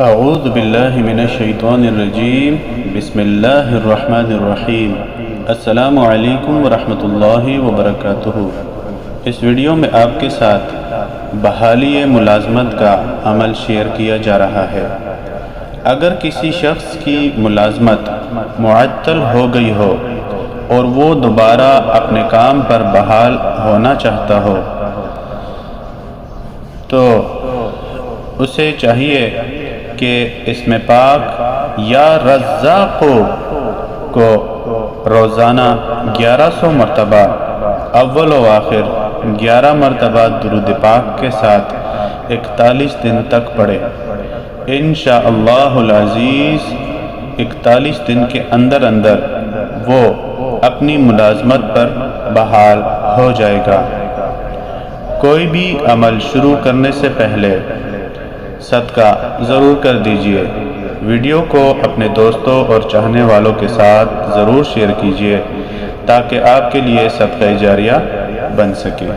اعوذ باللہ من الشیطان الرجیم بسم اللہ الرحمن الرحیم السلام علیکم ورحمۃ اللہ وبرکاتہ۔ اس ویڈیو میں آپ کے ساتھ بحالی ملازمت کا عمل شیئر کیا جا رہا ہے۔ اگر کسی شخص کی ملازمت معطل ہو گئی ہو اور وہ دوبارہ اپنے کام پر بحال ہونا چاہتا ہو تو اسے چاہیے کہ اس میں پاک یا رزاق کو روزانہ 1100 مرتبہ اول و آخر 11 مرتبہ درود پاک کے ساتھ 41 دن تک پڑھے۔ انشاءاللہ العزیز 41 دن کے اندر وہ اپنی ملازمت پر بحال ہو جائے گا۔ کوئی بھی عمل شروع کرنے سے پہلے صدقہ ضرور کر دیجئے۔ ویڈیو کو اپنے دوستوں اور چاہنے والوں کے ساتھ ضرور شیئر کیجئے تاکہ آپ کے لیے صدقہ جاریہ بن سکے۔